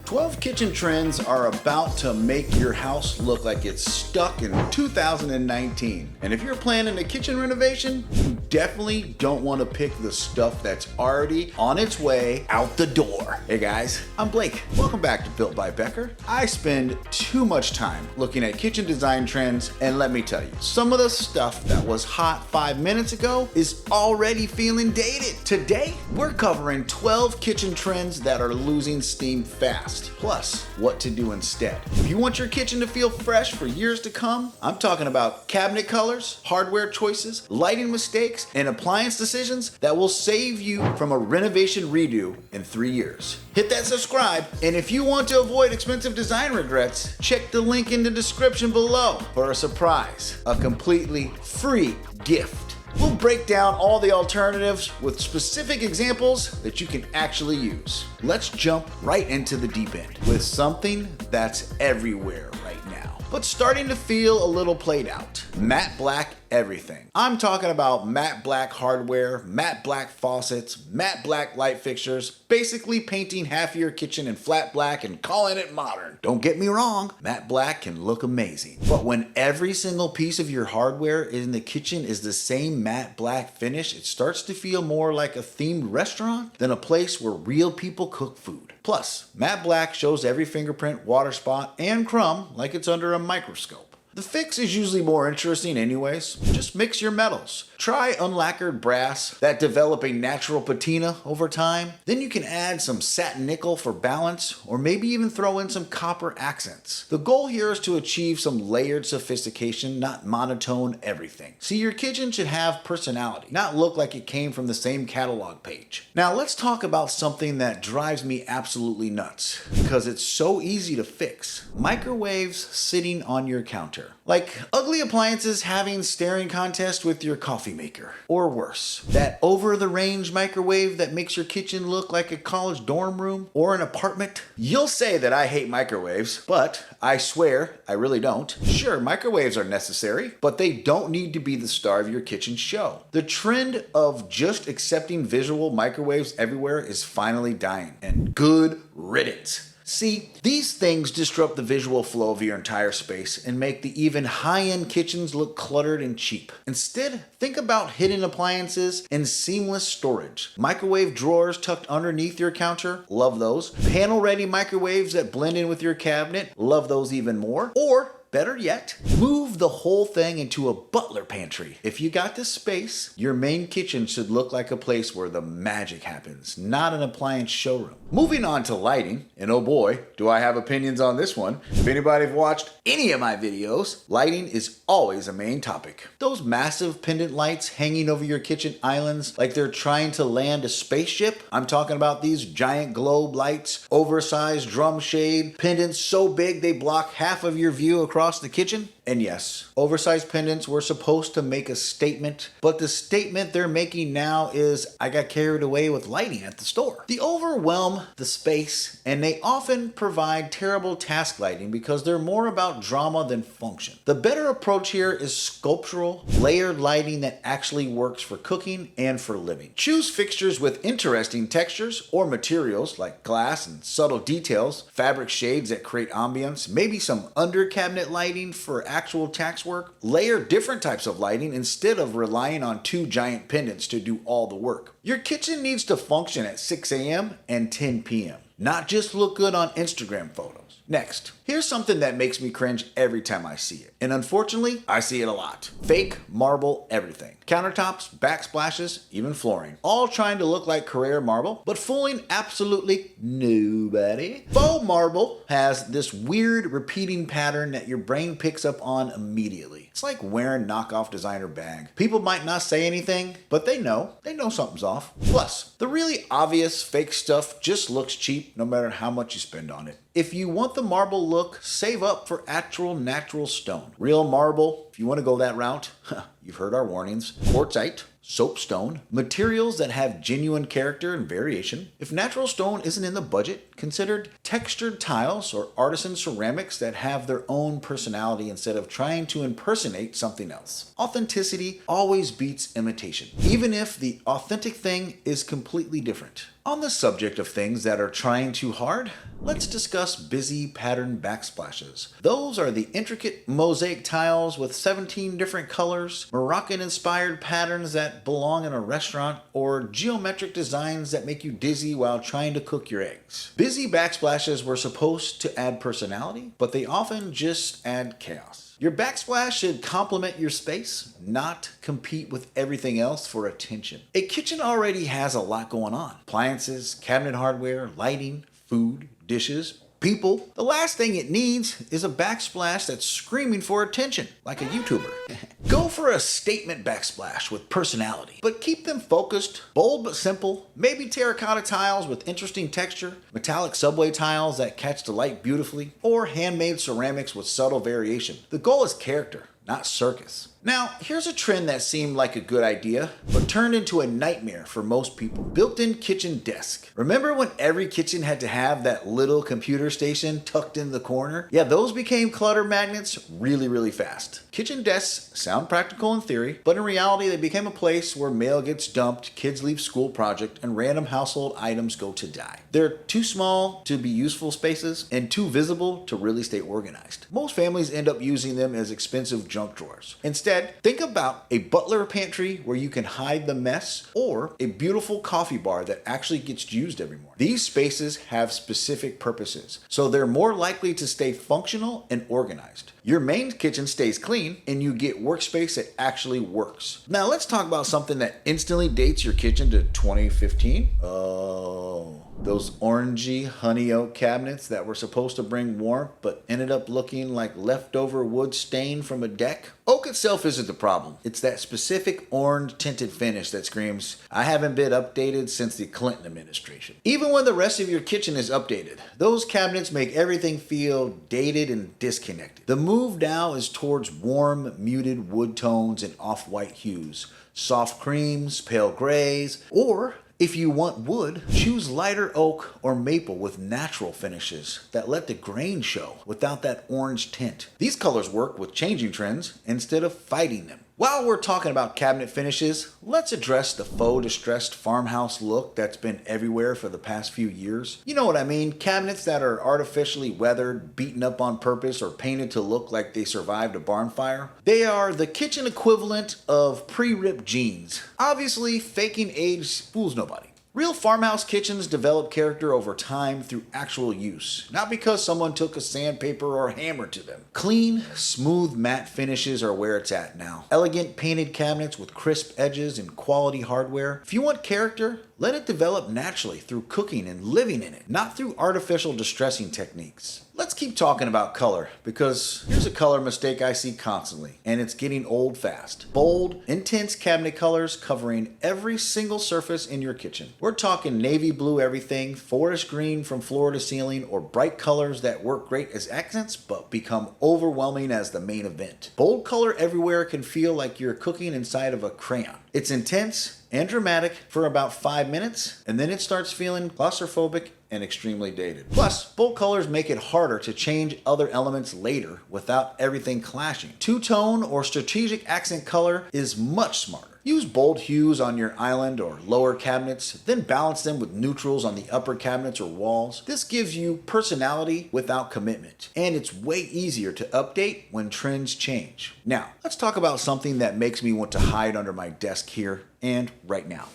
12 kitchen trends are about to make your house look like it's stuck in 2019. And if you're planning a kitchen renovation, you definitely don't want to pick the stuff that's already on its way out the door. Hey guys, I'm Blake. Welcome back to Built by Becker. I spend too much time looking at kitchen design trends, and let me tell you, some of the stuff that was hot 5 minutes ago is already feeling dated. Today, we're covering 12 kitchen trends that are losing steam fast. Plus, what to do instead. If you want your kitchen to feel fresh for years to come, I'm talking about cabinet colors, hardware choices, lighting mistakes, and appliance decisions that will save you from a renovation redo in 3 years. Hit that subscribe, and if you want to avoid expensive design regrets, check the link in the description below for a surprise, a completely free gift. We'll break down all the alternatives with specific examples that you can actually use. Let's jump right into the deep end with something that's everywhere right now, but starting to feel a little played out. Matte black everything. I'm talking about matte black hardware, matte black faucets, matte black light fixtures, basically painting half of your kitchen in flat black and calling it modern. Don't get me wrong, matte black can look amazing. But when every single piece of your hardware in the kitchen is the same matte black finish, it starts to feel more like a themed restaurant than a place where real people cook food. Plus, matte black shows every fingerprint, water spot, and crumb like it's under a microscope. The fix is usually more interesting anyways. Just mix your metals. Try unlacquered brass that develop a natural patina over time. Then you can add some satin nickel for balance, or maybe even throw in some copper accents. The goal here is to achieve some layered sophistication, not monotone everything. See, your kitchen should have personality, not look like it came from the same catalog page. Now let's talk about something that drives me absolutely nuts, because it's so easy to fix. Microwaves sitting on your counter. Like ugly appliances having staring contest with your coffee maker. Or worse, that over-the-range microwave that makes your kitchen look like a college dorm room or an apartment. You'll say that I hate microwaves, but I swear I really don't. Sure, microwaves are necessary, but they don't need to be the star of your kitchen show. The trend of just accepting visual microwaves everywhere is finally dying, and good riddance. See, these things disrupt the visual flow of your entire space and make the even high-end kitchens look cluttered and cheap. Instead, think about hidden appliances and seamless storage. Microwave drawers tucked underneath your counter, love those. Panel-ready microwaves that blend in with your cabinet, love those even more. Or better yet, move the whole thing into a butler pantry. If you got the space, your main kitchen should look like a place where the magic happens, not an appliance showroom. Moving on to lighting, and oh boy, do I have opinions on this one. If anybody's watched any of my videos, lighting is always a main topic. Those massive pendant lights hanging over your kitchen islands like they're trying to land a spaceship. I'm talking about these giant globe lights, oversized drum shade, pendants so big they block half of your view across the kitchen. And yes, oversized pendants were supposed to make a statement, but the statement they're making now is, I got carried away with lighting at the store. They overwhelm the space, and they often provide terrible task lighting because they're more about drama than function. The better approach here is sculptural, layered lighting that actually works for cooking and for living. Choose fixtures with interesting textures or materials like glass and subtle details, fabric shades that create ambience, maybe some under cabinet lighting for actual tax work. Layer different types of lighting instead of relying on two giant pendants to do all the work. Your kitchen needs to function at 6 a.m. and 10 p.m., not just look good on Instagram photos. Next, here's something that makes me cringe every time I see it. And unfortunately, I see it a lot. Fake marble everything. Countertops, backsplashes, even flooring. All trying to look like Carrera marble, but fooling absolutely nobody. Faux marble has this weird repeating pattern that your brain picks up on immediately. It's like wearing knockoff designer bag. People might not say anything, but they know something's off. Plus, the really obvious fake stuff just looks cheap no matter how much you spend on it. If you want the marble look, save up for actual natural stone. Real marble, if you want to go that route, you've heard our warnings. Quartzite, soapstone, materials that have genuine character and variation. If natural stone isn't in the budget, consider textured tiles or artisan ceramics that have their own personality instead of trying to impersonate something else. Authenticity always beats imitation, even if the authentic thing is completely different. On the subject of things that are trying too hard, let's discuss busy pattern backsplashes. Those are the intricate mosaic tiles with 17 different colors, Moroccan-inspired patterns that belong in a restaurant, or geometric designs that make you dizzy while trying to cook your eggs. Busy backsplashes were supposed to add personality, but they often just add chaos. Your backsplash should complement your space, not compete with everything else for attention. A kitchen already has a lot going on. Appliances, cabinet hardware, lighting, food, dishes, people. The last thing it needs is a backsplash that's screaming for attention, like a YouTuber. Go for a statement backsplash with personality, but keep them focused, bold but simple, maybe terracotta tiles with interesting texture, metallic subway tiles that catch the light beautifully, or handmade ceramics with subtle variation. The goal is character, not circus. Now, here's a trend that seemed like a good idea, but turned into a nightmare for most people. Built-in kitchen desk. Remember when every kitchen had to have that little computer station tucked in the corner? Yeah, those became clutter magnets really fast. Kitchen desks sound practical in theory, but in reality they became a place where mail gets dumped, kids leave school project, and random household items go to die. They're too small to be useful spaces and too visible to really stay organized. Most families end up using them as expensive junk drawers. Instead, think about a butler pantry where you can hide the mess, or a beautiful coffee bar that actually gets used every morning. These spaces have specific purposes, so they're more likely to stay functional and organized. Your main kitchen stays clean, and you get workspace that actually works. Now let's talk about something that instantly dates your kitchen to 2015. Those orangey honey oak cabinets that were supposed to bring warmth but ended up looking like leftover wood stain from a deck. Oak itself isn't the problem. It's that specific orange tinted finish that screams, I haven't been updated since the Clinton administration. Even when the rest of your kitchen is updated, those cabinets make everything feel dated and disconnected. The move now is towards warm, muted wood tones and off-white hues, soft creams, pale grays, or if you want wood, choose lighter oak or maple with natural finishes that let the grain show without that orange tint. These colors work with changing trends instead of fighting them. While we're talking about cabinet finishes, let's address the faux distressed farmhouse look that's been everywhere for the past few years. You know what I mean? Cabinets that are artificially weathered, beaten up on purpose, or painted to look like they survived a barn fire. They are the kitchen equivalent of pre-ripped jeans. Obviously, faking age fools nobody. Real farmhouse kitchens develop character over time through actual use, not because someone took a sandpaper or hammer to them. Clean, smooth matte finishes are where it's at now. Elegant painted cabinets with crisp edges and quality hardware. If you want character, let it develop naturally through cooking and living in it, not through artificial distressing techniques. Let's keep talking about color, because here's a color mistake I see constantly, and it's getting old fast. Bold, intense cabinet colors covering every single surface in your kitchen. We're talking navy blue everything, forest green from floor to ceiling, or bright colors that work great as accents but become overwhelming as the main event. Bold color everywhere can feel like you're cooking inside of a crayon. It's intense and dramatic for about 5 minutes, and then it starts feeling claustrophobic and extremely dated. Plus, bold colors make it harder to change other elements later without everything clashing. Two-tone or strategic accent color is much smarter. Use bold hues on your island or lower cabinets, then balance them with neutrals on the upper cabinets or walls. This gives you personality without commitment, and it's way easier to update when trends change. Now, let's talk about something that makes me want to hide under my desk here and right now.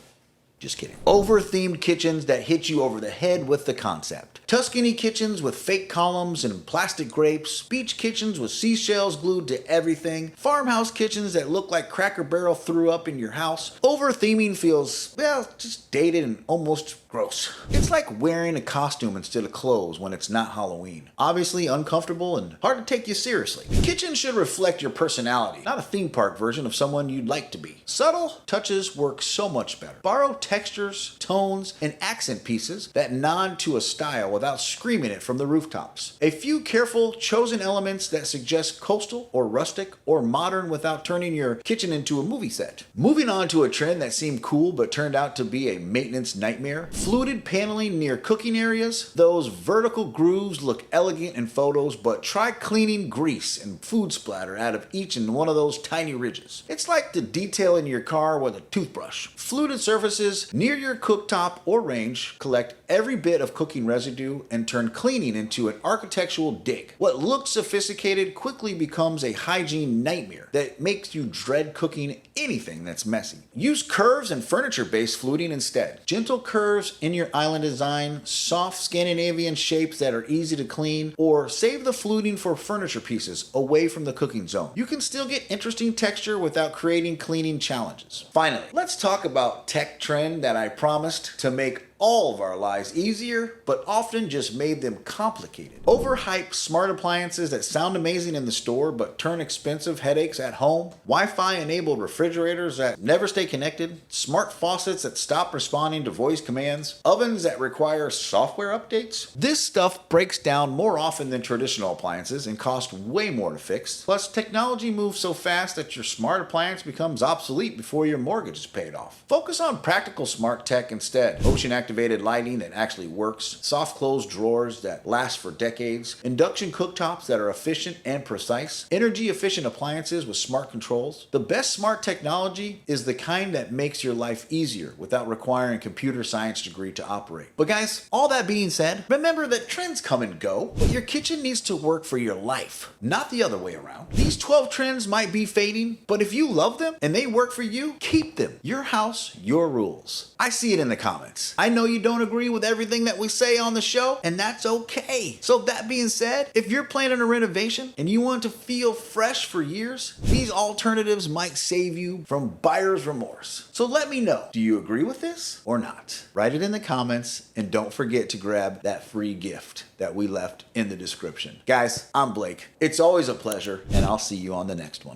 Just kidding. Over-themed kitchens that hit you over the head with the concept. Tuscany kitchens with fake columns and plastic grapes. Beach kitchens with seashells glued to everything. Farmhouse kitchens that look like Cracker Barrel threw up in your house. Over-theming feels, well, just dated and almost gross. It's like wearing a costume instead of clothes when it's not Halloween. Obviously uncomfortable and hard to take you seriously. The kitchen should reflect your personality, not a theme park version of someone you'd like to be. Subtle touches work so much better. Borrow textures, tones, and accent pieces that nod to a style without screaming it from the rooftops. A few careful, chosen elements that suggest coastal or rustic or modern without turning your kitchen into a movie set. Moving on to a trend that seemed cool but turned out to be a maintenance nightmare. Fluted paneling near cooking areas. Those vertical grooves look elegant in photos, but try cleaning grease and food splatter out of each and one of those tiny ridges. It's like the detail in your car with a toothbrush. Fluted surfaces near your cooktop or range collect every bit of cooking residue and turn cleaning into an architectural dig. What looks sophisticated quickly becomes a hygiene nightmare that makes you dread cooking anything that's messy. Use curves and furniture-based fluting instead. Gentle curves in your island design, soft Scandinavian shapes that are easy to clean, or save the fluting for furniture pieces away from the cooking zone. You can still get interesting texture without creating cleaning challenges. Finally, let's talk about tech trend that I promised to make all of our lives easier, but often just made them complicated. Overhyped smart appliances that sound amazing in the store but turn expensive headaches at home. Wi-Fi enabled refrigerators that never stay connected. Smart faucets that stop responding to voice commands. Ovens that require software updates. This stuff breaks down more often than traditional appliances and costs way more to fix. Plus, technology moves so fast that your smart appliance becomes obsolete before your mortgage is paid off. Focus on practical smart tech instead. Ocean activated lighting that actually works, soft close drawers that last for decades, induction cooktops that are efficient and precise, energy efficient appliances with smart controls. The best smart technology is the kind that makes your life easier without requiring a computer science degree to operate. But guys, all that being said, remember that trends come and go, but your kitchen needs to work for your life, not the other way around. These 12 trends might be fading, but if you love them and they work for you, keep them. Your house, your rules. I see it in the comments. I know you don't agree with everything that we say on the show, and that's okay. So that being said, if you're planning a renovation and you want to feel fresh for years, these alternatives might save you from buyer's remorse. So let me know, do you agree with this or not? Write it in the comments, and don't forget to grab that free gift that we left in the description. Guys, I'm Blake. It's always a pleasure, and I'll see you on the next one.